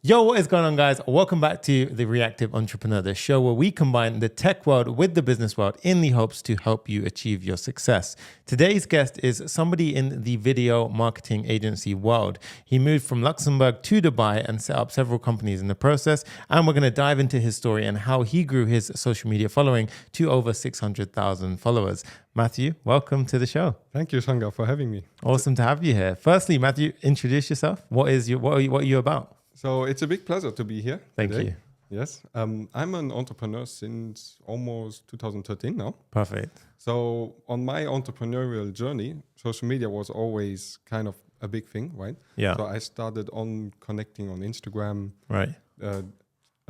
Yo, what is going on, guys? Welcome back to The Reactive Entrepreneur, the show where we combine the tech world with the business world in the hopes to help you achieve your success. Today's guest is somebody in the video marketing agency world. He moved from Luxembourg to Dubai and set up several companies in the process. And we're going to dive into his story and how he grew his social media following to over 600,000 followers. Matthieu, welcome to the show. Thank you, Shanga, for having me. Awesome to have you here. Firstly, Matthieu, introduce yourself. What are you about? So it's a big pleasure to be here. Thank today. you. Yes. I'm an entrepreneur since almost 2013 now. Perfect. So on my entrepreneurial journey, social media was always kind of a big thing, right? Yeah. So I started on connecting on Instagram, Right.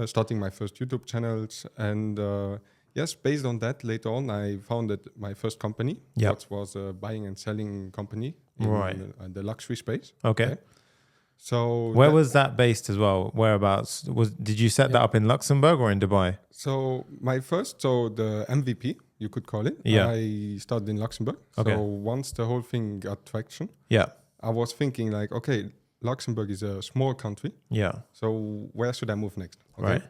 Starting my first YouTube channels. And yes, based on that, later on, I founded my first company. Yeah. That was a buying and selling company in Right. the luxury space. Okay. So Where was that based as well? Whereabouts? Did you set that up in Luxembourg or in Dubai? So the MVP, you could call it. Yeah. I started in Luxembourg. Okay. So once the whole thing got traction, Yeah. I was thinking like, okay, Luxembourg is a small country. Yeah. So where should I move next? Okay. Right.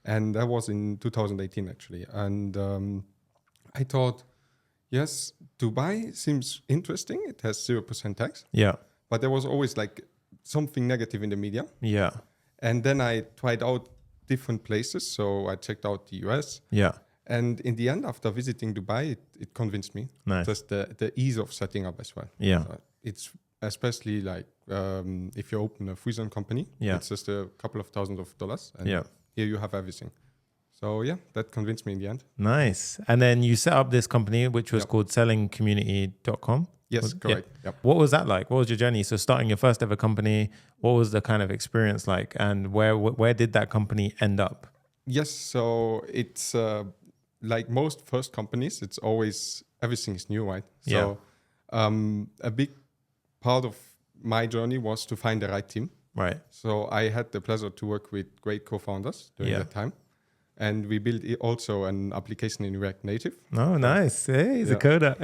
And that was in 2018 actually. And I thought, yes, Dubai seems interesting. It has 0% tax. Yeah. But there was always like something negative in the media. Yeah. And then I tried out different places. So I checked out the US. Yeah. And in the end, after visiting Dubai, it convinced me. Nice. Just the ease of setting up as well. Yeah. It's especially like if you open a free zone company, Yeah. it's just a couple of $1,000s. And Yeah. here you have everything. So yeah, that convinced me in the end. Nice. And then you set up this company, which was Yep. called sellingcommunity.com. Yes, correct. Yeah. Yep. What was that like? What was your journey? So starting your first ever company, what was the kind of experience like? And where did that company end up? Yes, so it's like most first companies, it's always, everything is new, right? So a big part of my journey was to find the right team. Right. So I had the pleasure to work with great co-founders during that time. And we built also an application in React Native. Oh, nice. Hey, he's a coder.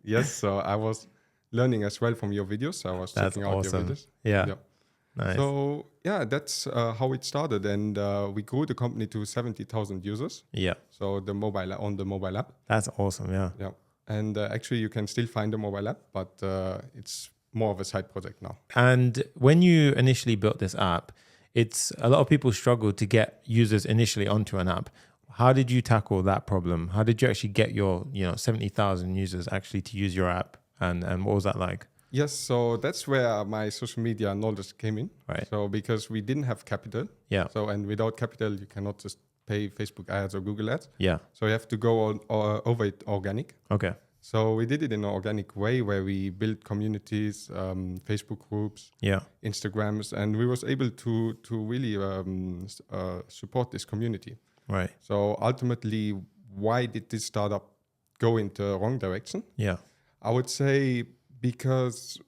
Yes, so I was learning as well from your videos. I was That's checking out your awesome. videos. Yeah. Nice. So yeah, that's how it started. And we grew the company to 70,000 users. Yeah. So on the mobile app. That's awesome. Yeah. Yeah. And actually you can still find the mobile app, but it's more of a side project now. And when you initially built this app, it's a lot of people struggle to get users initially onto an app. How did you tackle that problem? How did you actually get your 70,000 users actually to use your app? And what was that like? Yes, so that's where my social media knowledge came in. Right. So because we didn't have capital. Yeah. So and without capital, you cannot just pay Facebook ads or Google ads. Yeah. So you have to go over it organic. Okay. So we did it in an organic way where we built communities, Facebook groups, Yeah. Instagrams, and we was able to really support this community. Right. So ultimately, why did this startup go into the wrong direction? Yeah. I would say because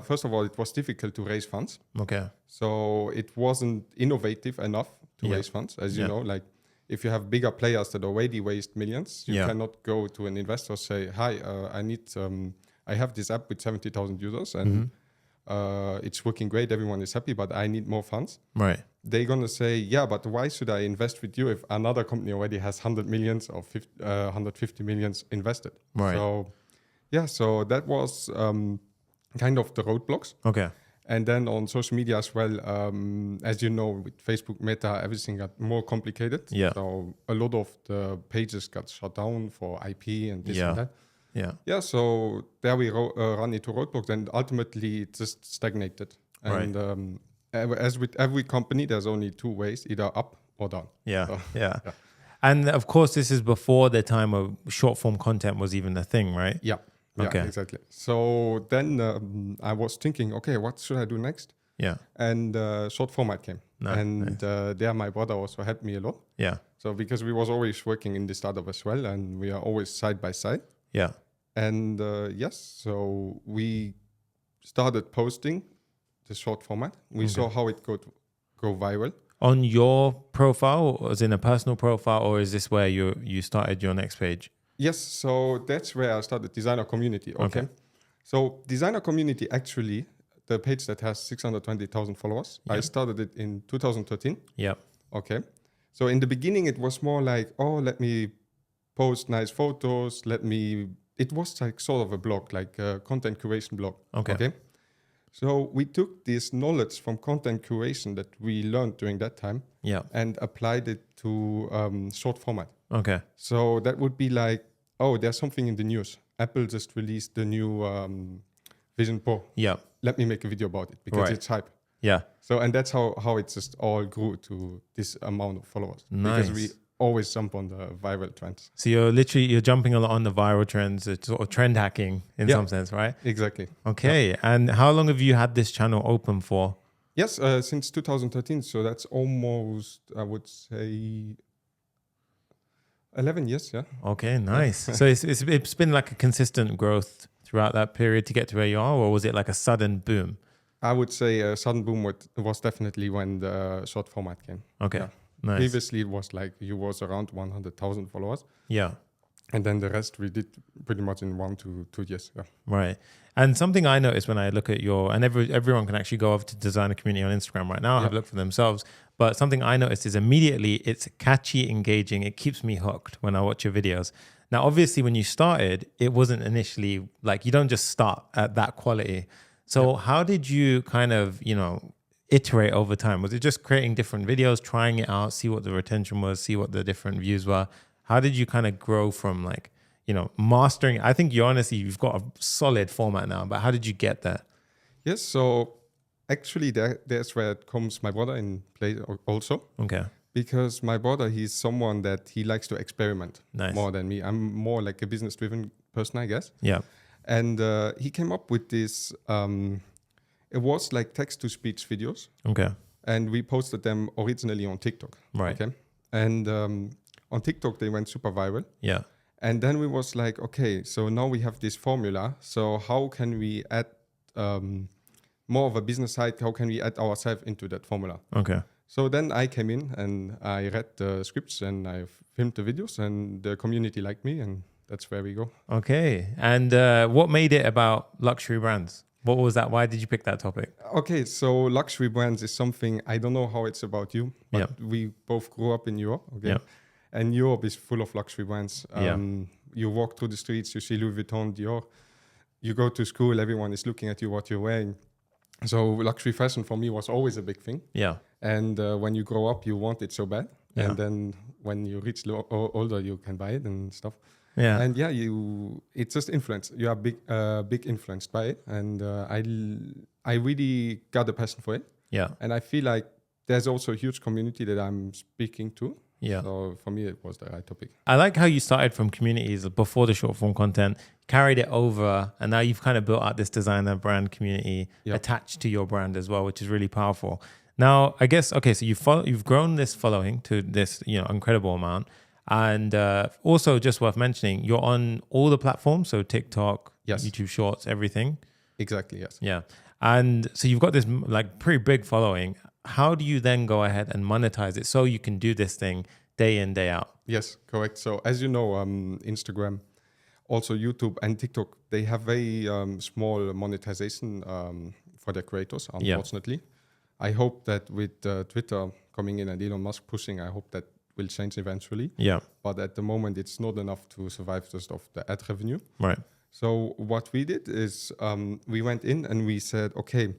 first of all, it was difficult to raise funds. Okay. So it wasn't innovative enough to raise funds, as you know, like. If you have bigger players that already waste millions, you cannot go to an investor and say, "Hi, I have this app with 70,000 users and it's working great. Everyone is happy, but I need more funds." Right. They're gonna say, "Yeah, but why should I invest with you if another company already has 100 millions or 150 millions invested?" Right. So, so that was kind of the roadblocks. Okay. And then on social media as well, as you know, with Facebook, Meta, everything got more complicated. Yeah. So a lot of the pages got shut down for IP and this and that. Yeah. Yeah, so there we run into roadblocks and ultimately it just stagnated. And as with every company, there's only two ways, either up or down. Yeah. So, yeah. And of course, this is before the time of short form content was even a thing, right? Yeah. Yeah, Okay. exactly. So then I was thinking, okay, what should I do next? Yeah. And short format came. Nice. And there my brother also helped me a lot. Yeah. So because we was always working in the startup as well and we are always side by side. Yeah. And so we started posting the short format. We saw how it could go viral. On your profile, or is it in a personal profile, or is this where you started your next page? Yes, so that's where I started designer community. Okay. So designer community actually the page that has 620,000 followers. I started it in 2013. Yeah. Okay. So in the beginning, it was more like, oh, let me post nice photos. It was like sort of a blog, like a content curation blog. Okay. So we took this knowledge from content curation that we learned during that time and applied it to short format. Okay. So that would be like, oh, there's something in the news. Apple just released the new Vision Pro. Yeah. Let me make a video about it because it's hype. Yeah. So, and that's how it just all grew to this amount of followers. Nice. Because we always jump on the viral trends. So you're jumping a lot on the viral trends, it's sort of trend hacking in some sense, right? Exactly. Okay. Yeah. And how long have you had this channel open for? Yes, since 2013. So that's almost, I would say, 11 years. Yeah. Okay. Nice. So it's been like a consistent growth throughout that period to get to where you are, or was it like a sudden boom? I would say a sudden boom was definitely when the short format came. Okay. Yeah. Nice. Previously, it was like you was around 100,000 followers. Yeah. And then the rest we did pretty much in 1 to 2 years. Yeah. Right. And something I noticed when I look at and everyone can actually go over to Designer Community on Instagram right now, have a look for themselves. But something I noticed is immediately it's catchy, engaging. It keeps me hooked when I watch your videos. Now, obviously, when you started, it wasn't initially like you don't just start at that quality. So how did you kind of, iterate over time? Was it just creating different videos, trying it out, see what the retention was, see what the different views were? How did you kind of grow from like, mastering? I think you've got a solid format now, but how did you get there? Yes. So actually there's where it comes my brother in play also. Okay. Because my brother, he's someone that he likes to experiment more than me. I'm more like a business driven person, I guess. Yeah. And he came up with this, it was like text-to-speech videos. Okay. And we posted them originally on TikTok. Right. Okay. And on TikTok, they went super viral. Yeah. And then we was like, okay, so now we have this formula. So how can we add more of a business side? How can we add ourselves into that formula? Okay. So then I came in and I read the scripts and I filmed the videos and the community liked me and that's where we go. Okay. And what made it about luxury brands? What was that? Why did you pick that topic? Okay, so luxury brands is something, I don't know how it's about you, but we both grew up in Europe. Okay. Yeah. And Europe is full of luxury brands. You walk through the streets, you see Louis Vuitton, Dior. You go to school, everyone is looking at you, what you're wearing. So luxury fashion for me was always a big thing. Yeah. And when you grow up, you want it so bad. Yeah. And then when you reach older, you can buy it and stuff. Yeah. And it's just influence. You are big influenced by it. And I really got a passion for it. Yeah. And I feel like there's also a huge community that I'm speaking to. Yeah. So for me, it was the right topic. I like how you started from communities before the short form content, carried it over, and now you've kind of built out this designer brand community attached to your brand as well, which is really powerful. Now, I guess, okay, so you've grown this following to this, incredible amount. And also just worth mentioning, you're on all the platforms. So TikTok, YouTube Shorts, everything. Exactly. Yes. Yeah. And so you've got this like pretty big following. How do you then go ahead and monetize it so you can do this thing day in, day out? Yes, correct. So as you know, Instagram, also YouTube and TikTok, they have very small monetization for their creators, unfortunately. I hope that with Twitter coming in and Elon Musk pushing, I hope that will change eventually. Yeah. But at the moment, it's not enough to survive just off the ad revenue. Right. So what we did is we went in and we said, okay,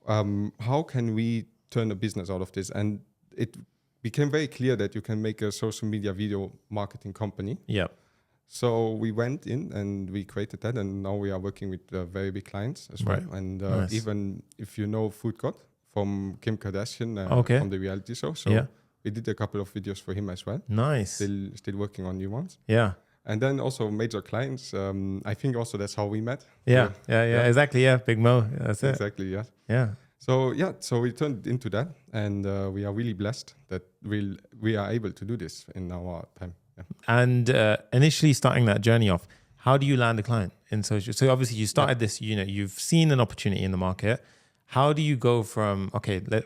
how can we turn a business out of this? And it became very clear that you can make a social media video marketing company. Yeah. So we went in and we created that, and now we are working with very big clients as well. And nice. Even if you know Food God from Kim Kardashian from the reality show, so we did a couple of videos for him as well. Nice. Still working on new ones. Yeah. And then also major clients. I think also that's how we met. Yeah, exactly. Yeah, Big Mo. That's it. Exactly. Yeah. Yeah. So we turned into that, and we are really blessed that we are able to do this in our time. Yeah. And initially starting that journey off, how do you land a client in social? So obviously you started this. You've seen an opportunity in the market. How do you go from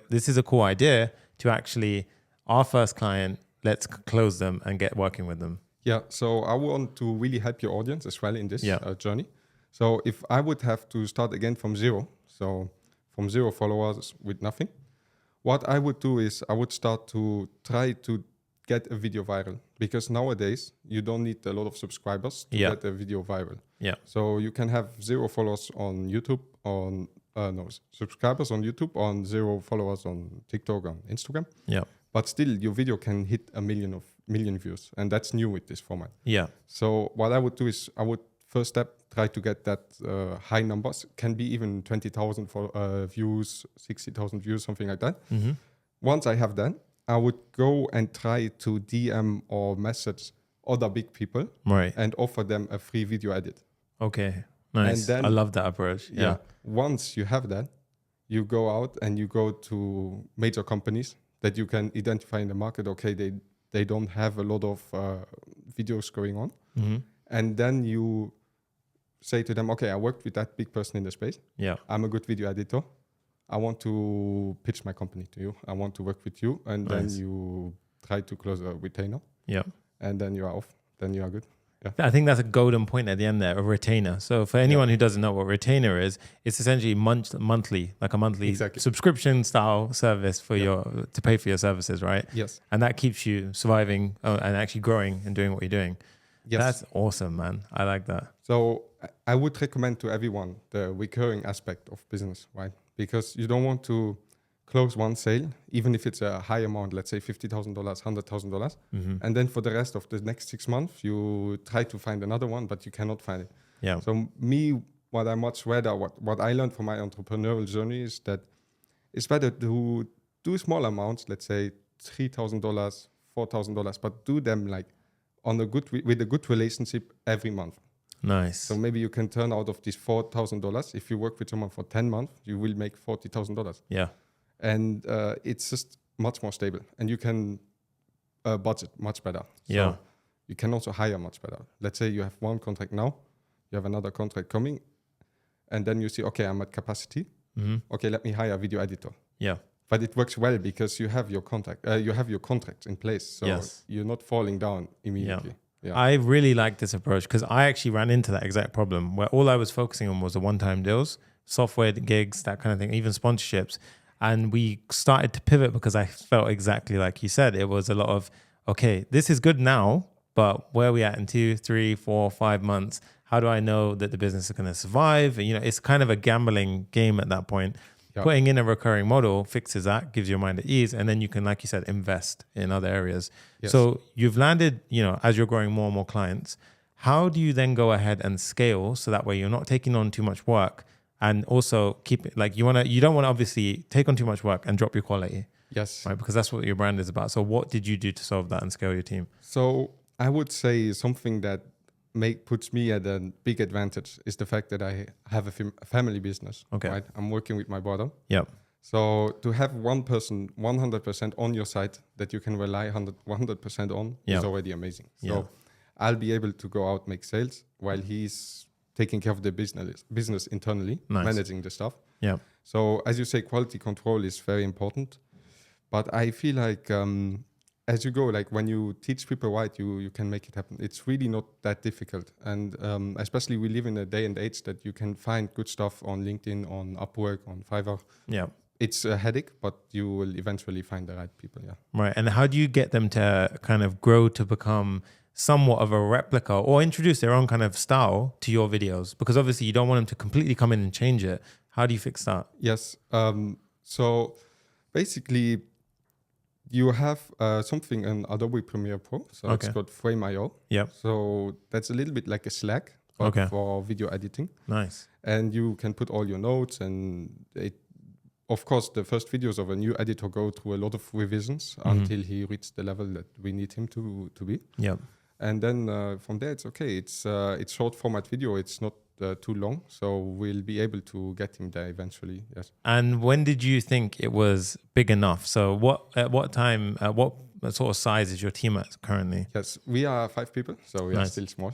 this is a cool idea to actually our first client? Let's close them and get working with them. Yeah, so I want to really help your audience as well in this journey. So if I would have to start again from zero, So from 0 followers with nothing. What I would do is I would start to try to get a video viral, because nowadays you don't need a lot of subscribers to get a video viral. Yeah. So you can have 0 followers on YouTube, subscribers on YouTube, on 0 followers on TikTok, on Instagram. Yeah. But still, your video can hit a million views, and that's new with this format. Yeah. So what I would do is I would first step try to get that high numbers. Can be even 20,000 views, 60,000 views, something like that. Mm-hmm. Once I have that, I would go and try to DM or message other big people, right, and offer them a free video edit. Okay, nice. And then, I love that approach. Yeah. Once you have that, you go out and you go to major companies that you can identify in the market. Okay, they don't have a lot of videos going on. Mm-hmm. And then you say to them, okay, I worked with that big person in the space. Yeah. I'm a good video editor. I want to pitch my company to you. I want to work with you. And then you try to close a retainer. Yeah. And then you are off. Then you are good. Yeah. I think that's a golden point at the end there, a retainer. So for anyone who doesn't know what retainer is, it's essentially monthly, like a monthly subscription style service for to pay for your services, right? Yes. And that keeps you surviving and actually growing and doing what you're doing. Yes. That's awesome, man. I like that. So I would recommend to everyone the recurring aspect of business, right? Because you don't want to close one sale, even if it's a high amount, let's say $50,000, $100,000. Mm-hmm. And then for the rest of the next 6 months, you try to find another one, but you cannot find it. Yeah. So what I much rather, what I learned from my entrepreneurial journey is that it's better to do small amounts, let's say $3,000, $4,000, but do them like with a good relationship every month. Nice. So maybe you can turn out of this $4,000. If you work with someone for 10 months, you will make $40,000. Yeah. And it's just much more stable, and you can budget much better. So you can also hire much better. Let's say you have one contract now, you have another contract coming, and then you see, okay, I'm at capacity. Mm-hmm. Okay, let me hire a video editor. Yeah. But it works well because you have your contract. You have your contract in place, so you're not falling down immediately. Yeah. I really like this approach because I actually ran into that exact problem where all I was focusing on was the one-time deals, software gigs, that kind of thing, even sponsorships. And we started to pivot because I felt exactly like you said. It was a lot of, okay, this is good now, but where are we at in 2, 3, 4, 5 months? How do I know that the business is going to survive? And, it's kind of a gambling game at that point. Yep. Putting in a recurring model fixes that, gives your mind at ease. And then you can, like you said, invest in other areas. Yes. So you've landed, as you're growing more and more clients, how do you then go ahead and scale so that way you're not taking on too much work? And also keep it like you don't want to obviously take on too much work and drop your quality. Yes. Right. Because that's what your brand is about. So what did you do to solve that and scale your team? So I would say something that puts me at a big advantage is the fact that I have a family business. Okay. Right. I'm working with my brother. Yep. So to have one person 100% on your side that you can rely 100% on is already amazing. So I'll be able to go out, make sales while he's taking care of the business internally, managing the stuff. Yeah. So as you say, quality control is very important. But I feel like as you go, like when you teach people right, you can make it happen. It's really not that difficult. And especially we live in a day and age that you can find good stuff on LinkedIn, on Upwork, on Fiverr. Yeah. It's a headache, but you will eventually find the right people. Yeah. Right. And how do you get them to kind of grow to become somewhat of a replica or introduce their own kind of style to your videos? Because obviously you don't want them to completely come in and change it. How do you fix that? Yes. So basically you have something in Adobe Premiere Pro. So it's called Frame.io. Yeah. So that's a little bit like a Slack, but for video editing. Nice. And you can put all your notes, and of course, the first videos of a new editor go through a lot of revisions until he reaches the level that we need him to be. Yeah. And then from there, it's okay. It's short format video. It's not too long. So we'll be able to get him there eventually. Yes. And when did you think it was big enough? So at what sort of size is your team at currently? Yes, we are 5 people. So we are still small.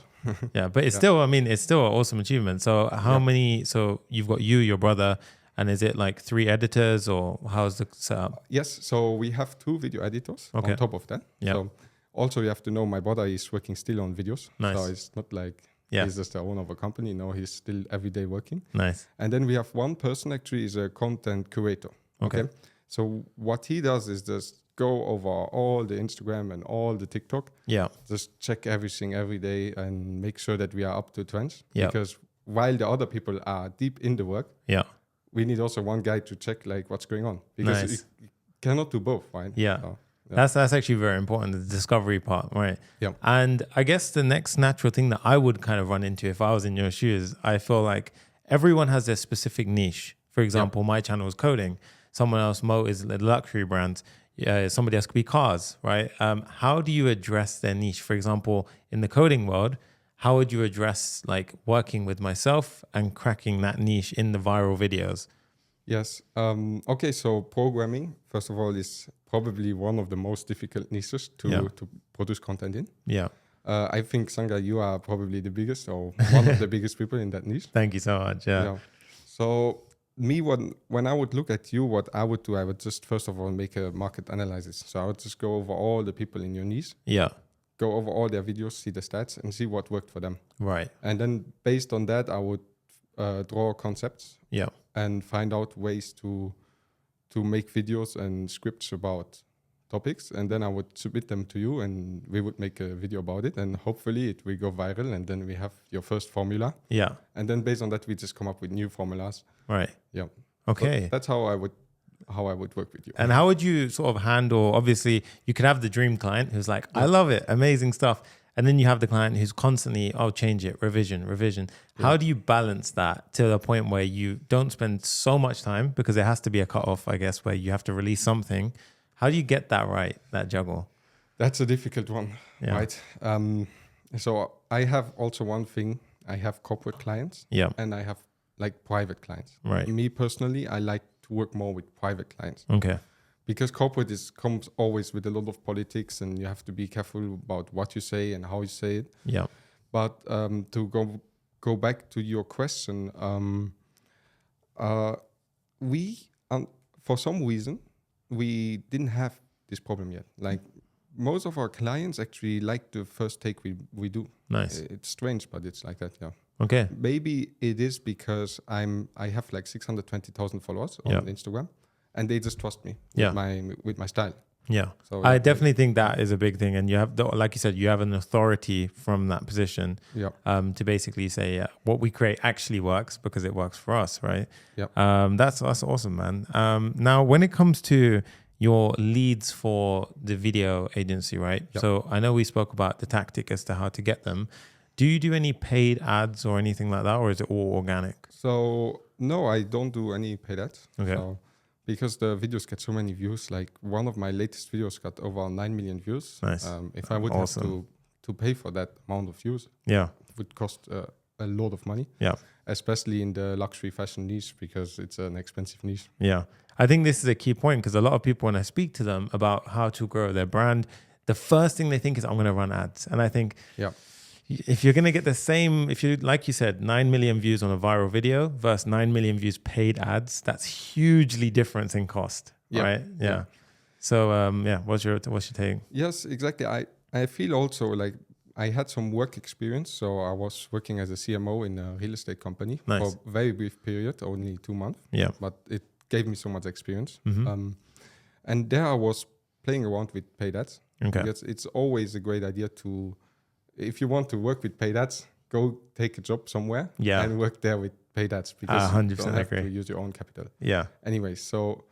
Yeah, but it's still an awesome achievement. So how many, so you've got your brother, and is it like 3 editors, or how's the setup? Yes, so we have 2 video editors on top of that. Yeah. So also you have to know my brother is working still on videos. Nice. So it's not like Yeah. He's just the owner of a company. No, he's still every day working. Nice. And then we have one person actually is a content curator. Okay. So what he does is just go over all the Instagram and all the TikTok. Yeah. Just check everything every day and make sure that we are up to trends. Yeah. Because while the other people are deep in the work, Yeah. we need also one guy to check like what's going on. Because you cannot do both, right? Yeah. So, That's actually very important, the discovery part, right? Yeah. And I guess the next natural thing that I would kind of run into if I was in your shoes, I feel like everyone has their specific niche. For example, my channel is coding. Someone else, Mo, is the luxury brands. Somebody else could be cars, right? How do you address their niche? For example, in the coding world, how would you address like working with myself and cracking that niche in the viral videos? Yes. Okay, so programming, first of all, is probably one of the most difficult niches to produce content in. Yeah. I think, Sanga, you are probably the biggest or one of the biggest people in that niche. Thank you so much. Yeah. So me, when I would look at you, what I would do, I would just first of all make a market analysis. So I would just go over all the people in your niche. Yeah. Go over all their videos, see the stats, and see what worked for them. Right. And then based on that, I would draw concepts. Yeah. And find out ways to make videos and scripts about topics, and then I would submit them to you, and we would make a video about it, and hopefully it will go viral, and then we have your first formula. Yeah. And then based on that, we just come up with new formulas. Right. Yeah. Okay. So that's how I would work with you. And how would you sort of handle? Obviously, you could have the dream client who's like, "I love it, amazing stuff." And then you have the client who's constantly, "Oh, change it, revision." How do you balance that to the point where you don't spend so much time, because there has to be a cutoff, I guess, where you have to release something. How do you get that right, that juggle? That's a difficult one, right? So I have also one thing. I have corporate clients, and I have like private clients. Right. Me personally, I like to work more with private clients. Okay. Because corporate comes always with a lot of politics, and you have to be careful about what you say and how you say it. Yeah. But to go back to your question, for some reason, we didn't have this problem yet. Like most of our clients actually like the first take we do. Nice. It's strange, but it's like that. Yeah. Okay. Maybe it is because I have like 620,000 followers on Instagram. And they just trust me with my style. Yeah. So I definitely think that is a big thing. And you have, like you said, you have an authority from that position to basically say what we create actually works because it works for us, right? Yeah. That's awesome, man. Now, when it comes to your leads for the video agency, right? Yep. So I know we spoke about the tactic as to how to get them. Do you do any paid ads or anything like that, or is it all organic? So no, I don't do any paid ads. Okay. So, because the videos get so many views, like one of my latest videos got over 9 million views. Nice. If I would have to pay for that amount of views, it would cost a lot of money. Yeah. Especially in the luxury fashion niche, because it's an expensive niche. Yeah. I think this is a key point, because a lot of people, when I speak to them about how to grow their brand, the first thing they think is, I'm going to run ads. And I think if you're going to get the same, if you, like you said, 9 million views on a viral video versus 9 million views paid ads, that's hugely different in cost, right? Yeah. So, what's your take? Yes, exactly. I feel also like I had some work experience. So I was working as a CMO in a real estate company for a very brief period, only 2 months. Yeah. But it gave me so much experience. Mm-hmm. And there I was playing around with paid ads. Okay. Because it's always a great idea to, if you want to work with paid ads, go take a job somewhere and work there with paid ads, because you don't have to use your own capital. Yeah. Anyway, so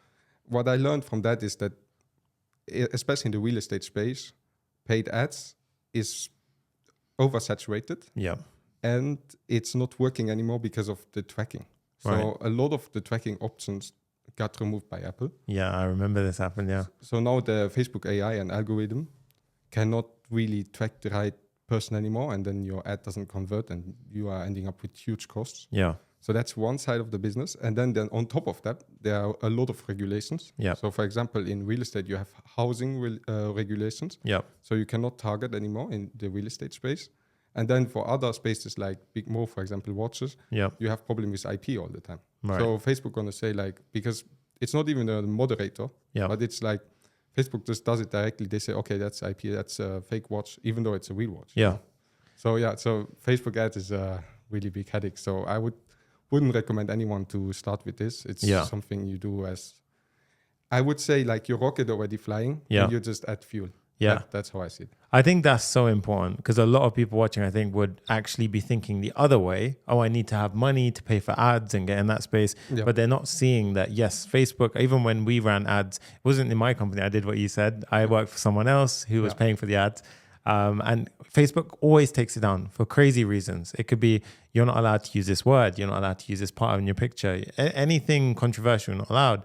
what I learned from that is that, especially in the real estate space, paid ads is oversaturated. Yeah. And it's not working anymore because of the tracking. So a lot of the tracking options got removed by Apple. Yeah, I remember this happened, So now the Facebook AI and algorithm cannot really track the right person anymore, and then your ad doesn't convert and you are ending up with huge costs. Yeah. So that's one side of the business. And then on top of that, there are a lot of regulations. Yeah. So for example, in real estate, you have housing regulations. Yeah. So you cannot target anymore in the real estate space. And then for other spaces like Big Mo, for example, watches, you have problem with IP all the time. Right. So Facebook going to say, like, because it's not even a moderator, but it's like Facebook just does it directly. They say, okay, that's IP, that's a fake watch, even though it's a real watch. Yeah. So Facebook ads is a really big headache. So I wouldn't recommend anyone to start with this. It's something you do as, I would say, like your rocket already flying, and you just add fuel. Yeah. That's how I see it. I think that's so important because a lot of people watching, I think, would actually be thinking the other way. Oh, I need to have money to pay for ads and get in that space. Yeah. But they're not seeing that, yes, Facebook, even when we ran ads, it wasn't in my company. I did what you said. I worked for someone else who was paying for the ads. And Facebook always takes it down for crazy reasons. It could be you're not allowed to use this word. You're not allowed to use this part in your picture. Anything controversial, not allowed.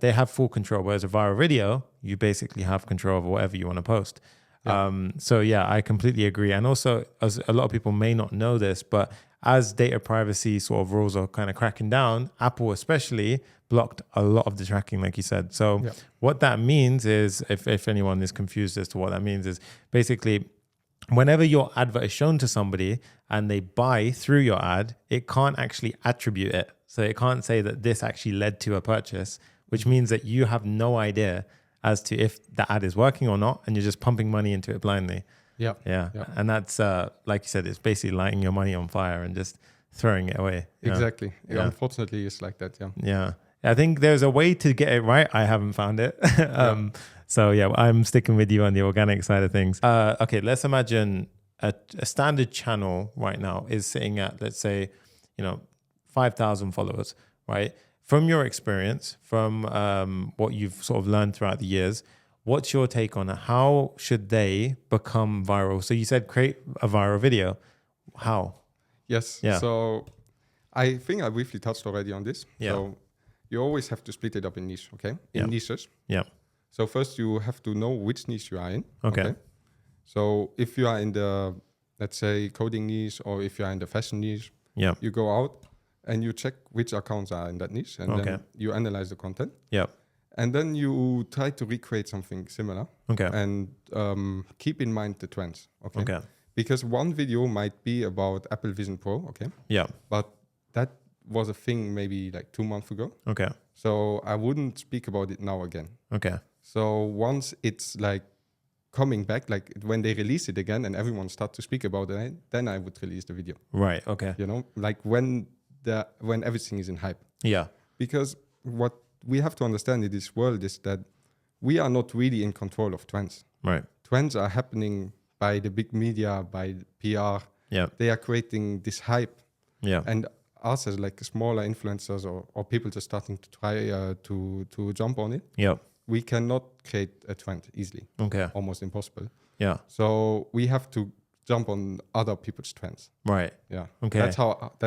They have full control. Whereas a viral video, you basically have control over whatever you want to post. Yeah. So yeah, I completely agree. And also, as a lot of people may not know this, but as data privacy sort of rules are kind of cracking down, Apple especially blocked a lot of the tracking, like you said. So what that means is, if anyone is confused as to what that means, is basically whenever your advert is shown to somebody and they buy through your ad, it can't actually attribute it. So it can't say that this actually led to a purchase, which means that you have no idea as to if the ad is working or not, and you're just pumping money into it blindly. Yeah. And that's, like you said, it's basically lighting your money on fire and just throwing it away. Exactly. Yeah. Unfortunately, it's like that. Yeah. I think there's a way to get it right. I haven't found it. So yeah, I'm sticking with you on the organic side of things. Okay, let's imagine a standard channel right now is sitting at, let's say, 5,000 followers, right? From your experience, from what you've sort of learned throughout the years, what's your take on it? How should they become viral? So you said create a viral video. How? Yes. Yeah. So I think I briefly touched already on this. Yeah. So you always have to split it up in niche, okay? In niches. Yeah. So first you have to know which niche you are in. Okay. So if you are in the, let's say, coding niche, or if you are in the fashion niche, you go out and you check which accounts are in that niche, and then you analyze the content. Yeah. And then you try to recreate something similar. Okay. And keep in mind the trends. Okay. Okay. Because one video might be about Apple Vision Pro. Okay. Yeah. But that was a thing maybe like 2 months ago. Okay. So I wouldn't speak about it now again. Okay. So once it's like coming back, like when they release it again and everyone starts to speak about it, then I would release the video. Right. Okay. Like when everything is in hype. Yeah. Because what we have to understand in this world is that we are not really in control of trends. Right. Trends are happening by the big media, by PR. Yeah. They are creating this hype. Yeah. And us as like smaller influencers or people just starting to try to jump on it. Yeah. We cannot create a trend easily. Okay. Almost impossible. Yeah. So we have to jump on other people's trends. Right. Yeah. Okay. That's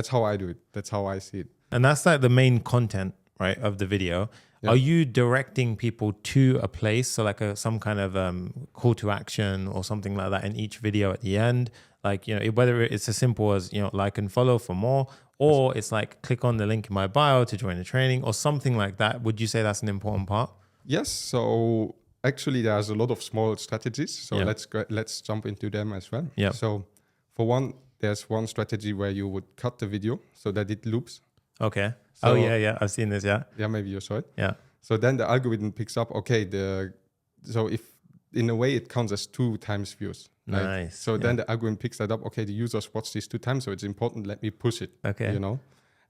how I do it. That's how I see it. And that's like the main content, right, of the video. Yeah. Are you directing people to a place, so like some kind of call to action or something like that in each video at the end? Like, whether it's as simple as, like and follow for more, or it's like click on the link in my bio to join the training or something like that. Would you say that's an important part? Yes. So actually, there's a lot of small strategies. So let's jump into them as well. Yeah. So for one, there's one strategy where you would cut the video so that it loops. Okay. So, yeah. I've seen this. Yeah. Yeah, maybe you saw it. Yeah. So then the algorithm picks up. Okay. So if in a way it counts as 2 times views. Right? Nice. So then the algorithm picks that up. Okay, the users watch this 2 times, so it's important. Let me push it. Okay.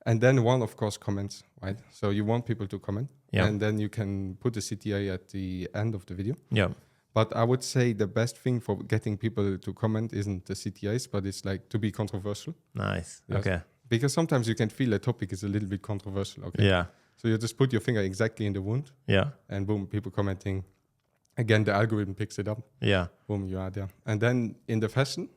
And then one, of course, comments, right? So you want people to comment. Yeah. And then you can put the CTA at the end of the video. Yeah. But I would say the best thing for getting people to comment isn't the CTAs, but it's like to be controversial. Nice. Yes. Okay. Because sometimes you can feel a topic is a little bit controversial. Okay. Yeah. So you just put your finger exactly in the wound. Yeah. And boom, people commenting. Again, the algorithm picks it up. Yeah. Boom, you are there. And then in the fashion,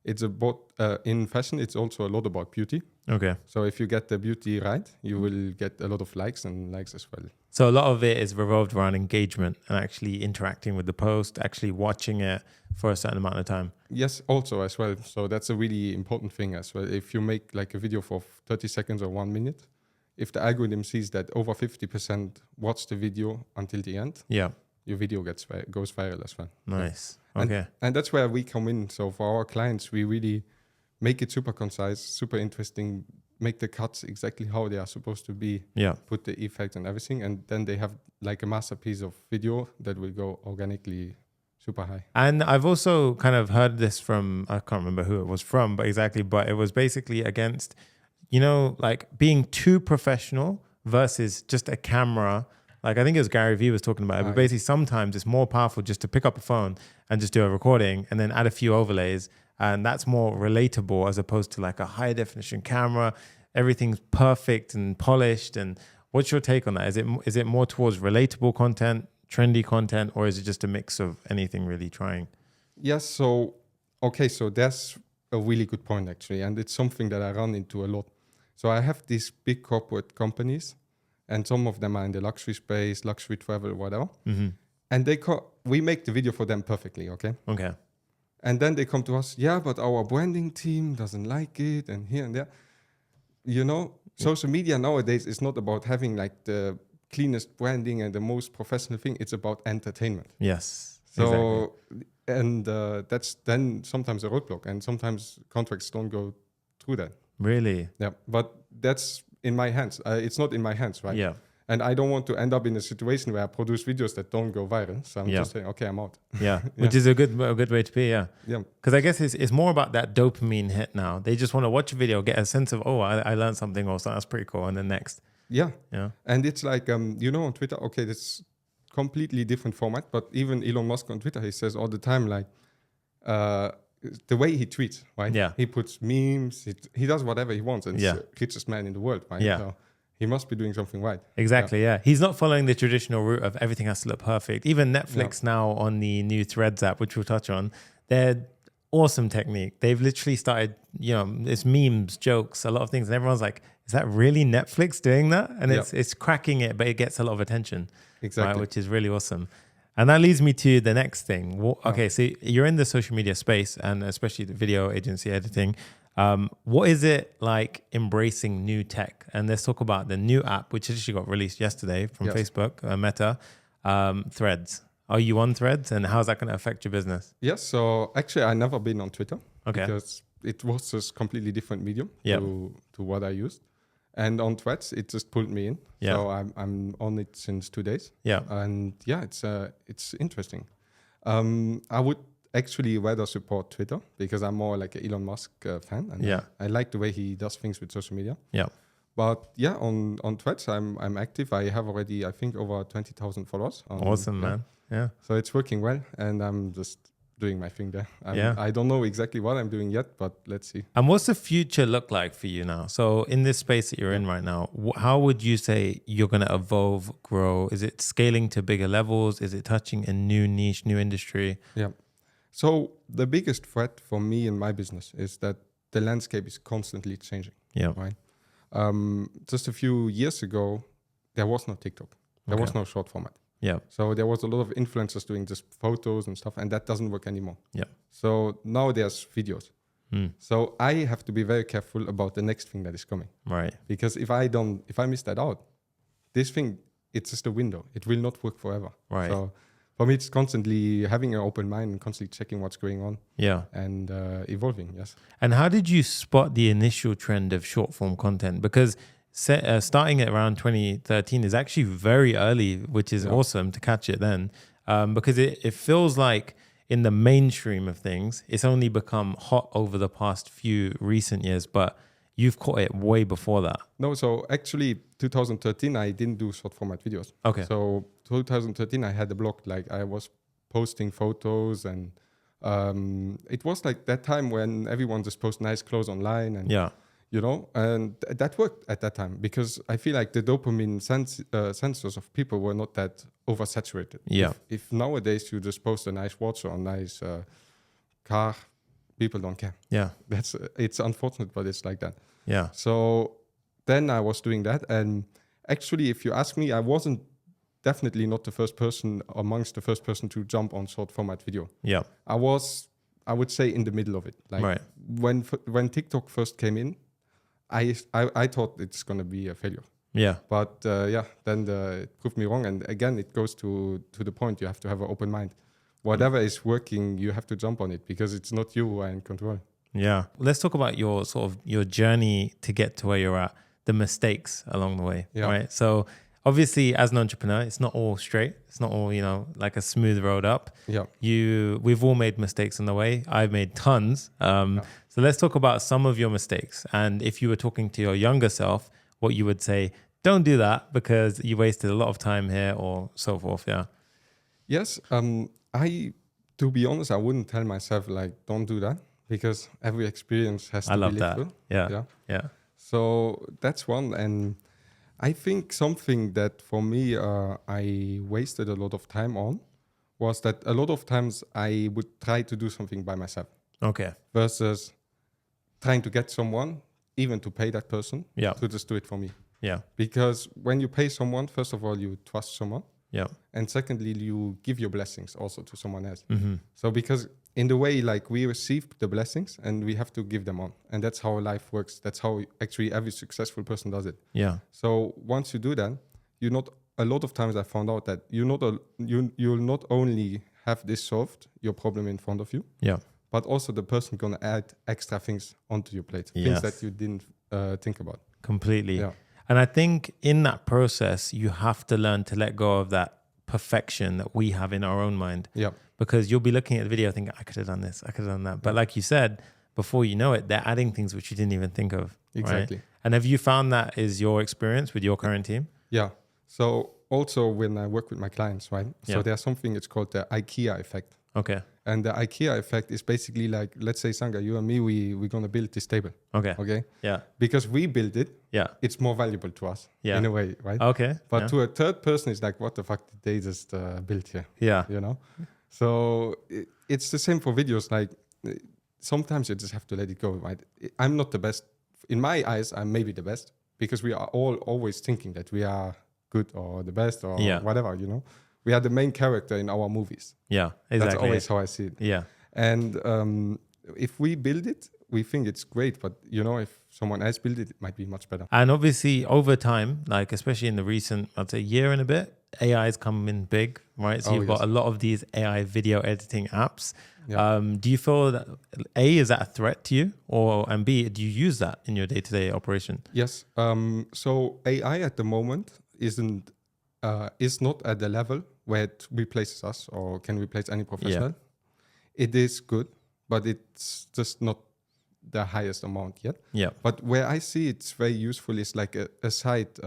it's it's also a lot about beauty. Okay. So if you get the beauty right, you will get a lot of likes as well. So a lot of it is revolved around engagement and actually interacting with the post, actually watching it for a certain amount of time. Yes, also as well. So that's a really important thing as well. If you make like a video for 30 seconds or 1 minute, if the algorithm sees that over 50% watch the video until the end, your video goes viral as well. Nice. Okay. And that's where we come in. So for our clients, we really make it super concise, super interesting, make the cuts exactly how they are supposed to be, put the effect and everything. And then they have like a masterpiece of video that will go organically super high. And I've also kind of heard this from, I can't remember who it was from, but it was basically against, like being too professional versus just a camera. Like I think it was Gary Vee was talking about it, but basically sometimes it's more powerful just to pick up a phone and just do a recording and then add a few overlays. And that's more relatable as opposed to like a high definition camera. Everything's perfect and polished. And what's your take on that? Is it more towards relatable content, trendy content, or is it just a mix of anything really trying? Yes. So that's a really good point actually. And it's something that I run into a lot. So I have these big corporate companies and some of them are in the luxury space, luxury travel, whatever. Mm-hmm. And we make the video for them perfectly. Okay. And then they come to us, yeah, but our branding team doesn't like it and here and there. Social media nowadays is not about having like the cleanest branding and the most professional thing. It's about entertainment. Yes. So, exactly. And that's then sometimes a roadblock and sometimes contracts don't go through that. Really? Yeah. But that's in my hands. It's not in my hands, right? Yeah. And I don't want to end up in a situation where I produce videos that don't go viral. So I'm just saying, okay, I'm out. Yeah, which is a good way to be, yeah. Yeah. Because I guess it's more about that dopamine hit now. They just want to watch a video, get a sense of, I learned something or something, that's pretty cool. And then next. Yeah. And it's like, on Twitter, okay, this completely different format. But even Elon Musk on Twitter, he says all the time, like, the way he tweets, right? Yeah. He puts memes, he does whatever he wants. And he's the richest man in the world, right? Yeah. So he must be doing something right. Exactly, yeah. He's not following the traditional route of everything has to look perfect. Even Netflix now on the new Threads app, which we'll touch on, they're awesome technique. They've literally started, it's memes, jokes, a lot of things. And everyone's like, is that really Netflix doing that? And it's cracking it, but it gets a lot of attention. Exactly. Right, which is really awesome. And that leads me to the next thing. Okay, so you're in the social media space and especially the video agency editing. What is it like embracing new tech? And let's talk about the new app, which actually got released yesterday from Facebook, Meta, Threads. Are you on Threads and how's that going to affect your business? Yes. So actually, I've never been on Twitter because it was just completely different medium to what I used. And on Threads, it just pulled me in. Yeah. So I'm on it since 2 days. Yeah. And it's interesting. I would actually rather support Twitter because I'm more like an Elon Musk fan. And I like the way he does things with social media. Yeah. But yeah, on Threads, I'm active. I have already, I think, over 20,000 followers. Awesome, man. Yeah. So it's working well. And I'm just doing my thing there. I don't know exactly what I'm doing yet, but let's see. And what's the future look like for you now? So in this space that you're in right now, how would you say you're going to evolve, grow? Is it scaling to bigger levels? Is it touching a new niche, new industry? Yeah. So the biggest threat for me in my business is that the landscape is constantly changing. Yeah. Right. Just a few years ago, there was no TikTok. There was no short format. Yeah. So there was a lot of influencers doing just photos and stuff, and that doesn't work anymore. Yeah. So now there's videos. So I have to be very careful about the next thing that is coming. Right. Because if I miss that out, this thing, it's just a window. It will not work forever. Right. So for me, it's constantly having an open mind and constantly checking what's going on. Yeah. And evolving, yes. And how did you spot the initial trend of short form content? Because starting at around 2013 is actually very early, which is awesome to catch it then. Because it feels like in the mainstream of things, it's only become hot over the past few recent years, but you've caught it way before that. No, so actually 2013, I didn't do short format videos. Okay. So 2013, I had a blog, like I was posting photos and it was like that time when everyone just posts nice clothes online and and that worked at that time because I feel like the dopamine sensors of people were not that oversaturated. Yeah. If nowadays you just post a nice watch or a nice car, people don't care. Yeah. It's unfortunate, but it's like that. Yeah. So then I was doing that. And actually, if you ask me, I wasn't definitely not the first person amongst the first person to jump on short format video. Yeah. I would say in the middle of it. Like when TikTok first came in, I thought it's going to be a failure. Yeah. But then it proved me wrong. And again, it goes to the point, you have to have an open mind. Whatever is working, you have to jump on it because it's not you who are in control. Yeah. Let's talk about your journey to get to where you're at, the mistakes along the way, right? So Obviously, as an entrepreneur, it's not all straight. It's not all, like a smooth road up. Yeah. We've all made mistakes on the way. I've made tons. So let's talk about some of your mistakes. And if you were talking to your younger self, what you would say, don't do that because you wasted a lot of time here or so forth. Yeah. Yes. To be honest, I wouldn't tell myself like, don't do that, because every experience has to be lived. Yeah. So that's one. And I think something that for me, I wasted a lot of time on was that a lot of times I would try to do something by myself. Okay. Versus trying to get someone, even to pay that person, to just do it for me. Yeah. Because when you pay someone, first of all, you trust someone. Yeah. And secondly, you give your blessings also to someone else. Mm-hmm. So because in the way, like, we receive the blessings and we have to give them on. And that's how life works. That's how actually every successful person does it. Yeah. So once you do that, a lot of times I found out that you'll not only have this solved, your problem in front of you, but also the person gonna add extra things onto your plate, things that you didn't think about. Completely. Yeah. And I think in that process, you have to learn to let go of that perfection that we have in our own mind. Yeah. Because you'll be looking at the video thinking, I could have done this, I could have done that. But like you said, before you know it, they're adding things which you didn't even think of. Exactly. Right? And have you found that is your experience with your current team? Yeah. So also when I work with my clients, right? So there's something, it's called the Ikea Effect. Okay. And the Ikea Effect is basically like, let's say, Sanga, you and me, we're going to build this table. Okay. Yeah. Because we built it. Yeah. It's more valuable to us in a way, right? Okay. But to a third person, it's like, what the fuck did they just build here? Yeah. So it's the same for videos. Like, sometimes you just have to let it go, right? I'm not the best. In my eyes, I'm maybe the best, because we are all always thinking that we are good or the best or whatever, We are the main character in our movies. Yeah, exactly. That's always how I see it. Yeah. And if we build it, we think it's great. But, if someone else built it, it might be much better. And obviously, over time, like especially in the recent, I'd say year and a bit, AI has come in big, right? So you've got a lot of these AI video editing apps. Yeah. Do you feel that, A, is that a threat to you? And B, do you use that in your day-to-day operation? Yes. So AI at the moment is not at the level where it replaces us or can replace any professional. Yeah. It is good, but it's just not the highest amount yet. Yeah. But where I see it's very useful is like a site,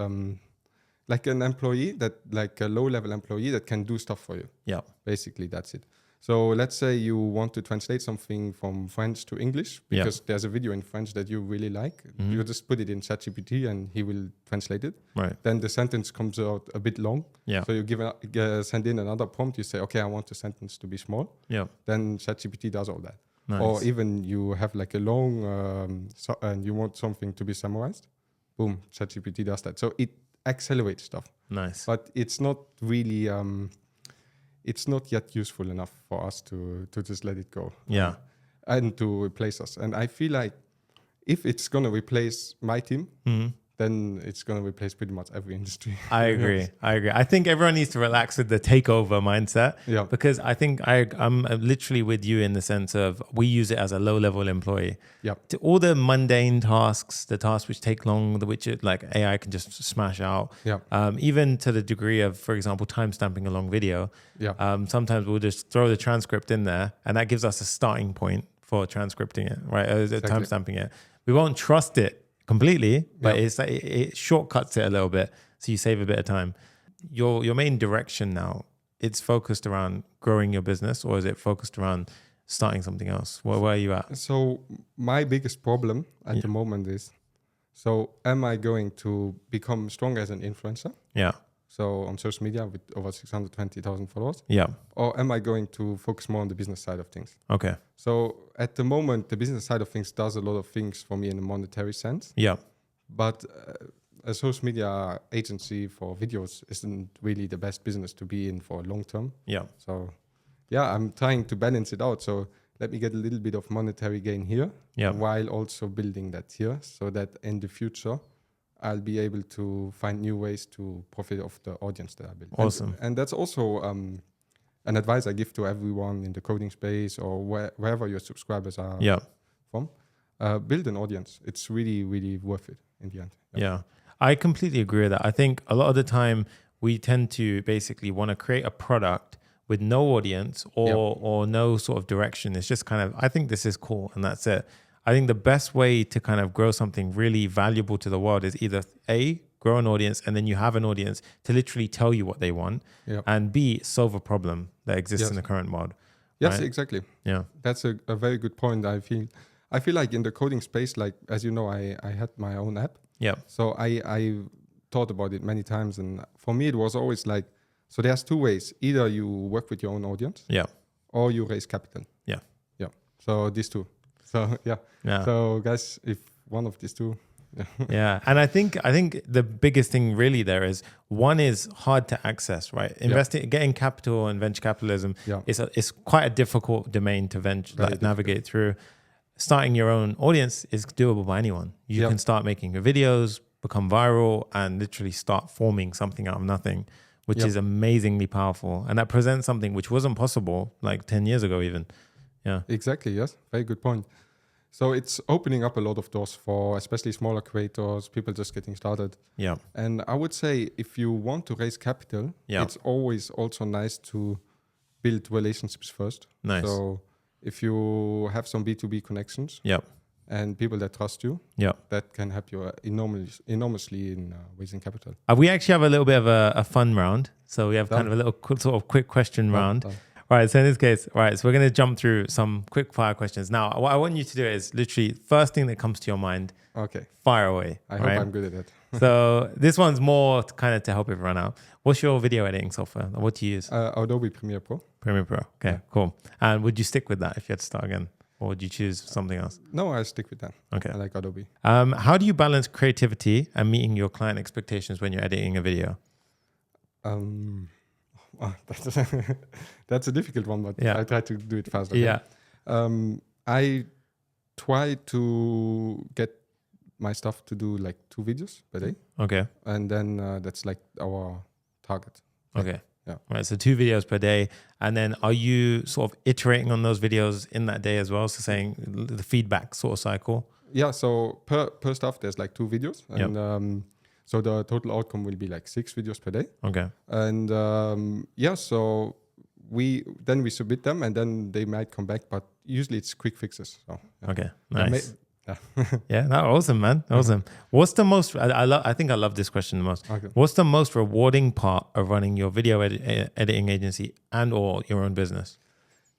like an employee like a low-level employee that can do stuff for you. Yeah. Basically, that's it. So let's say you want to translate something from French to English because there's a video in French that you really like. Mm-hmm. You just put it in ChatGPT and he will translate it. Right. Then the sentence comes out a bit long. Yeah. So you send in another prompt. You say, okay, I want the sentence to be small. Yeah. Then ChatGPT does all that. Nice. Or even you have like a long and you want something to be summarized. Boom, ChatGPT does that. So it accelerates stuff. Nice. But it's not really... it's not yet useful enough for us to just let it go. Yeah. And to replace us. And I feel like if it's going to replace my team, then it's going to replace pretty much every industry. I agree. I think everyone needs to relax with the takeover mindset. Yeah. Because I think I'm literally with you in the sense of we use it as a low-level employee. Yeah. To all the mundane tasks, the tasks which take long, which like AI can just smash out. Yeah. Even to the degree of, for example, timestamping a long video. Yeah. Sometimes we'll just throw the transcript in there, and that gives us a starting point for transcripting it, right? Exactly. Timestamping it. We won't trust it completely, but it's like it shortcuts it a little bit, so you save a bit of time. Your main direction now, it's focused around growing your business, or is it focused around starting something else? Where are you at? So my biggest problem at the moment is, so am I going to become stronger as an influencer? Yeah. So on social media with over 620,000 followers. Yeah. Or am I going to focus more on the business side of things? Okay. So at the moment, the business side of things does a lot of things for me in a monetary sense. Yeah. But a social media agency for videos isn't really the best business to be in for long term. Yeah. So I'm trying to balance it out. So let me get a little bit of monetary gain here while also building that here, so that in the future, I'll be able to find new ways to profit off the audience that I build. Awesome. And that's also an advice I give to everyone in the coding space or wherever your subscribers are from. Build an audience. It's really, really worth it in the end. Yeah. I completely agree with that. I think a lot of the time we tend to basically want to create a product with no audience or no sort of direction. It's just kind of, I think this is cool and that's it. I think the best way to kind of grow something really valuable to the world is either A, grow an audience, and then you have an audience to literally tell you what they want, and B, solve a problem that exists in the current world. Yes, right? exactly. Yeah. That's a very good point. I feel like in the coding space, like, as you know, I had my own app. Yeah. So I thought about it many times. And for me, it was always like, so there's two ways. Either you work with your own audience, or you raise capital. Yeah. So these two. So So guys, if one of these two. Yeah. And I think the biggest thing really there is, one is hard to access, right? Getting capital and venture capitalism is quite a difficult domain to navigate through. Starting your own audience is doable by anyone. You can start making your videos, become viral, and literally start forming something out of nothing, which is amazingly powerful. And that presents something which wasn't possible like 10 years ago even. Yeah. Exactly, yes. Very good point. So it's opening up a lot of doors for especially smaller creators, people just getting started. Yeah. And I would say if you want to raise capital, it's always also nice to build relationships first. Nice. So if you have some B2B connections and people that trust you, that can help you enormously in raising capital. We actually have a little bit of a fun round. So we have kind of a little sort of quick question round. All right, so in this case, so we're going to jump through some quick fire questions. Now, what I want you to do is literally first thing that comes to your mind, fire away. I hope I'm good at it. So this one's more kind of to help it run out. What's your video editing software? What do you use? Adobe Premiere Pro. Premiere Pro. Okay, cool. And would you stick with that if you had to start again? Or would you choose something else? No, I stick with that. Okay. I like Adobe. How do you balance creativity and meeting your client expectations when you're editing a video? That's a difficult one, but I try to do it fast. Okay? Yeah. I try to get my stuff to do like 2 videos per day. Okay. And then that's like our target. Okay. Yeah. Right. So 2 videos per day. And then are you sort of iterating on those videos in that day as well? So saying the feedback sort of cycle? Yeah. So per stuff, there's like 2 videos. And so the total outcome will be like 6 videos per day. Okay. And so we submit them and then they might come back, but usually it's quick fixes. So, okay. Nice. Yeah, awesome, man. Awesome. What's the most, I think I love this question the most. Okay. What's the most rewarding part of running your video editing agency and or your own business?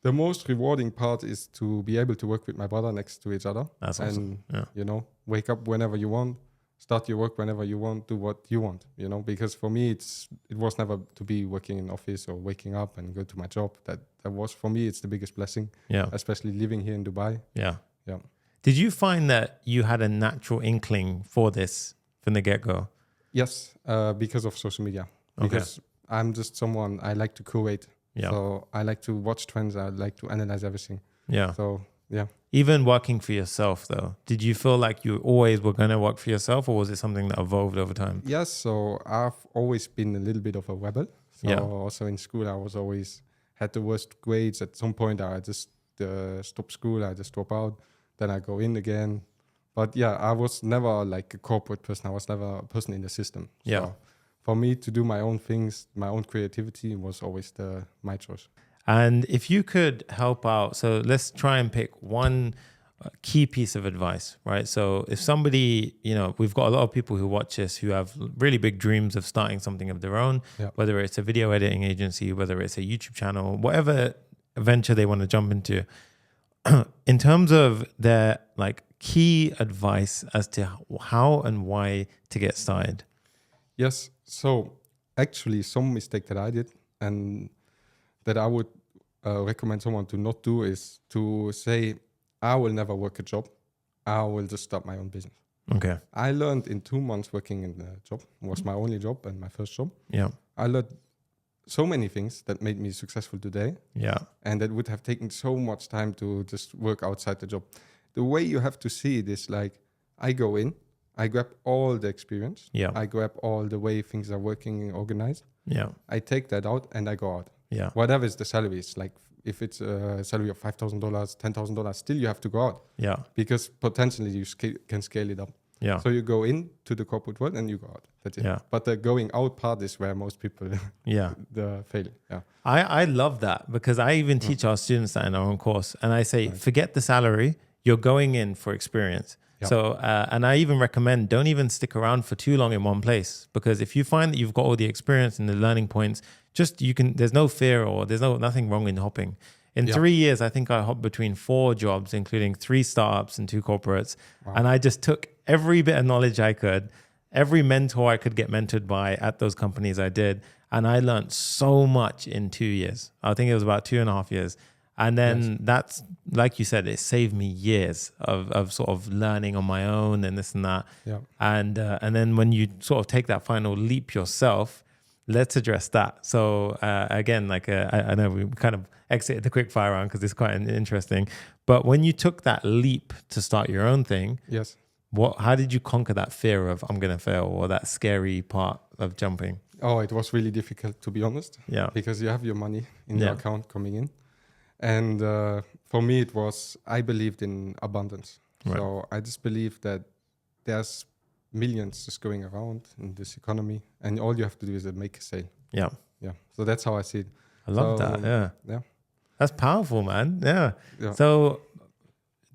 The most rewarding part is to be able to work with my brother next to each other. That's awesome. And, wake up whenever you want, start your work whenever you want, do what you want, because for me, it was never to be working in office or waking up and go to my job. That was, for me, it's the biggest blessing. Yeah. Especially living here in Dubai. Yeah. Yeah. Did you find that you had a natural inkling for this from the get-go? Yes, because of social media. Because I'm just someone, I like to curate. Yeah. So I like to watch trends. I like to analyze everything. Yeah. So, yeah. Even working for yourself, though, did you feel like you always were going to work for yourself, or was it something that evolved over time? Yes. So I've always been a little bit of a rebel. So also in school, I was always had the worst grades. At some point, I just stop school. I just drop out. Then I go in again. But I was never like a corporate person. I was never a person in the system. So for me to do my own things, my own creativity was always my choice. And if you could help out, so let's try and pick one key piece of advice, right? So if somebody, we've got a lot of people who watch this who have really big dreams of starting something of their own, whether it's a video editing agency, whether it's a YouTube channel, whatever venture they want to jump into. In terms of their key advice as to how and why to get started. Yes. So actually some mistake that I did and that I would recommend someone to not do is to say, I will never work a job. I will just start my own business. Okay. I learned in 2 months working in the job. It was my only job and my first job. Yeah. I learned so many things that made me successful today. Yeah. And that would have taken so much time to just work outside the job. The way you have to see it is like, I go in, I grab all the experience. Yeah. I grab all the way things are working and organized. Yeah. I take that out and I go out. Yeah. Whatever is the salary, it's like if it's a salary of $5,000, $10,000, still you have to go out. Yeah. Because potentially you can scale it up. Yeah. So you go into the corporate world and you go out. That's it. Yeah. But the going out part is where most people fail. Yeah. I love that because I even teach our students that in our own course. And I say, forget the salary. You're going in for experience. Yeah. So, and I even recommend don't even stick around for too long in one place, because if you find that you've got all the experience and the learning points, there's no fear or there's nothing wrong in hopping. In 3 years, I think I hopped between 4 jobs, including 3 startups and 2 corporates. Wow. And I just took every bit of knowledge I could, every mentor I could get mentored by at those companies I did. And I learned so much in 2 years. I think it was about 2.5 years. And then that's, like you said, it saved me years of sort of learning on my own and this and that. Yeah. And then when you sort of take that final leap yourself, let's address that. So again, like I know we kind of exited the quick fire round because it's quite interesting. But when you took that leap to start your own thing, yes, how did you conquer that fear of I'm going to fail, or that scary part of jumping? Oh, it was really difficult, to be honest. Yeah. Because you have your money in your account coming in. And for me, I believed in abundance. Right. So I just believe that there's millions just going around in this economy, and all you have to do is make a sale. Yeah. Yeah. So that's how I see it. I love that. Yeah. Yeah. That's powerful, man. Yeah. Yeah. So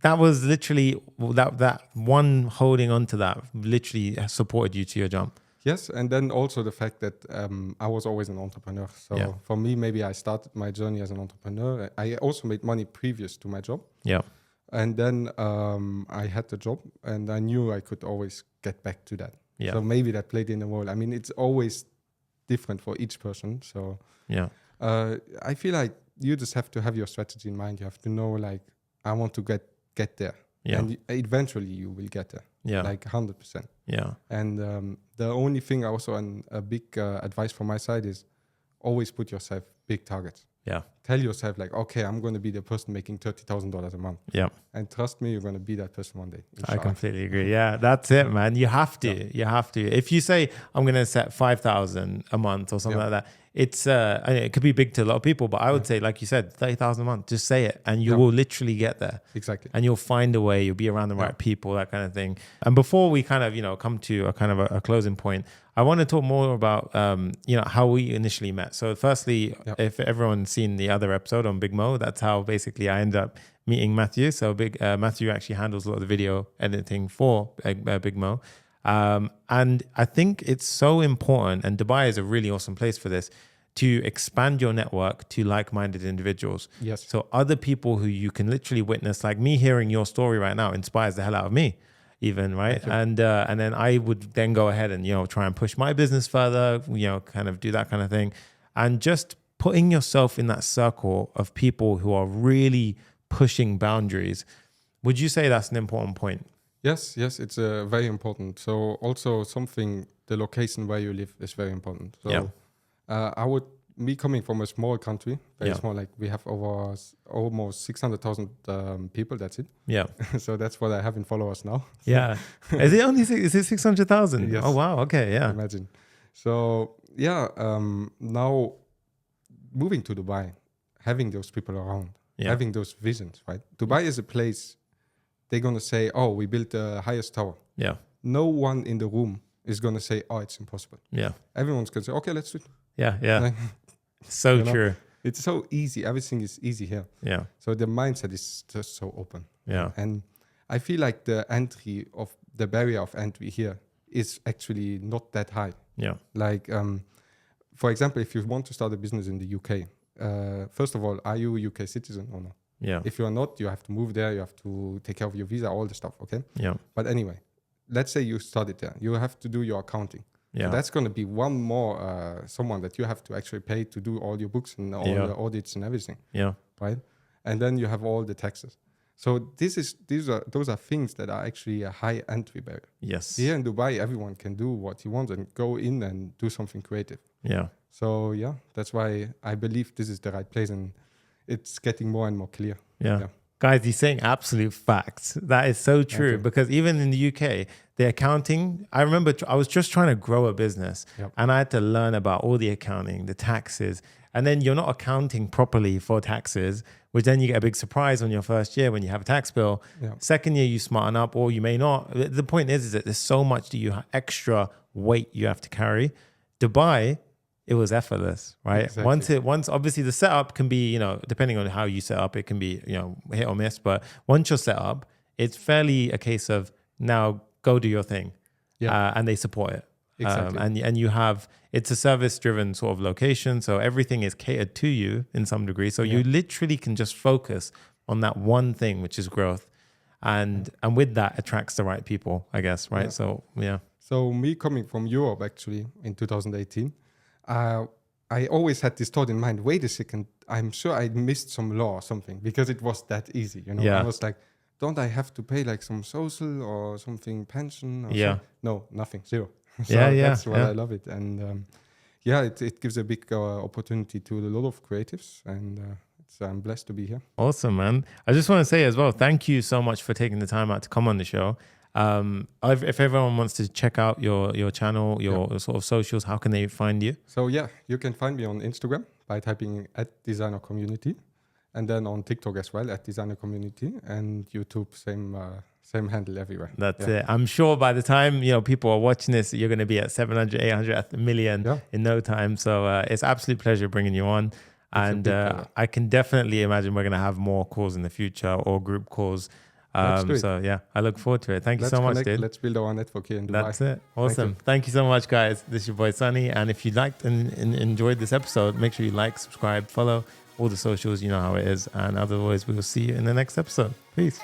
that was literally that one holding on to that literally supported you to your jump. Yes, and then also the fact that I was always an entrepreneur. So for me, maybe I started my journey as an entrepreneur. I also made money previous to my job. Yeah. And then I had the job, and I knew I could always get back to that. Yeah. So maybe that played in a role. I mean, it's always different for each person. So I feel like you just have to have your strategy in mind. You have to know, like, I want to get there. Yeah. And eventually you will get there. Yeah. Like 100%. Yeah. And the only thing also, and a big advice from my side, is always put yourself big targets. Yeah. Tell yourself, like, okay, I'm going to be the person making $30,000 a month. Yeah. And trust me, you're going to be that person one day. I completely agree. Yeah, that's it, man. You have to. Yeah. You have to. If you say, I'm going to set 5,000 a month or something like that, it's it could be big to a lot of people, but I would say, like you said, 30,000 a month, just say it and you will literally get there. Exactly. And you'll find a way, you'll be around the right people, that kind of thing. And before we kind of, come to a kind of a closing point, I want to talk more about, how we initially met. So firstly, if everyone's seen the other episode on Big Mo, that's how basically I ended up meeting Matthieu. So Matthieu actually handles a lot of the video editing for Big Mo. And I think it's so important, and Dubai is a really awesome place for this, to expand your network to like-minded individuals. Yes. So other people who you can literally witness, like me hearing your story right now inspires the hell out of me, even, right? And then I would then go ahead and, try and push my business further, kind of do that kind of thing. And just putting yourself in that circle of people who are really pushing boundaries. Would you say that's an important point? Yes, it's very important. So also the location where you live is very important. So me coming from a small country, very small, like we have over almost 600,000 people, that's it. Yeah. So that's what I have in followers now. Yeah. Is it 600,000? Yes. Oh, wow. Okay, yeah. Imagine. So, now moving to Dubai, having those people around, having those visions, right? Dubai is a place, they're going to say, oh, we built the highest tower. Yeah. No one in the room is going to say, oh, it's impossible. Yeah. Everyone's going to say, okay, let's do it. Yeah, yeah. Like, so true. It's so easy. Everything is easy here. Yeah. So the mindset is just so open. Yeah. And I feel like the barrier of entry here is actually not that high. Yeah. Like, for example, if you want to start a business in the UK, first of all, are you a UK citizen or not? Yeah. If you are not, you have to move there. You have to take care of your visa, all the stuff. Okay. Yeah. But anyway, let's say you started there. You have to do your accounting. Yeah. So that's going to be one more someone that you have to actually pay to do all your books and all the audits and everything. Yeah. Right. And then you have all the taxes. So those are things that are actually a high entry barrier. Yes. Here in Dubai, everyone can do what he wants and go in and do something creative. Yeah. So that's why I believe this is the right place, and it's getting more and more clear. Yeah. Guys, he's saying absolute facts. That is so true, because even in the UK, the accounting, I remember I was just trying to grow a business and I had to learn about all the accounting, the taxes. And then you're not accounting properly for taxes, which then you get a big surprise on your first year when you have a tax bill. Yeah. Second year, you smarten up, or you may not. The point is that there's so much extra weight you have to carry. Dubai, it was effortless, right? Exactly. Once obviously the setup can be, depending on how you set up, it can be, hit or miss. But once you're set up, it's fairly a case of now go do your thing. Yeah. And they support it. Exactly. And you have, it's a service-driven sort of location. So everything is catered to you in some degree. So you literally can just focus on that one thing, which is growth. And with that attracts the right people, I guess, right? Yeah. So, yeah. So me coming from Europe, actually, in 2018, I always had this thought in mind, wait a second, I'm sure I missed some law or something because it was that easy, Yeah. I was like, don't I have to pay like some social or something, pension? Or Yeah. something? No, nothing, zero. So Yeah. that's why I love it. And it gives a big opportunity to a lot of creatives, and I'm blessed to be here. Awesome, man. I just want to say as well, thank you so much for taking the time out to come on the show. If everyone wants to check out your channel, your sort of socials, how can they find you? So you can find me on Instagram by typing @designercommunity, and then on TikTok as well @designercommunity, and YouTube same handle everywhere. That's it. I'm sure by the time people are watching this, you're going to be at 700, 800, at 1 million in no time. So it's absolute pleasure bringing you on. And I can definitely imagine we're going to have more calls in the future or group calls. So yeah, I look forward to it. Thank you so much, dude. Let's build our network here in Dubai. That's it. Awesome. Thank you so much, guys. This is your boy Sunny. And if you liked and enjoyed this episode, make sure you like, subscribe, follow all the socials. You know how it is. And otherwise, we will see you in the next episode. Peace.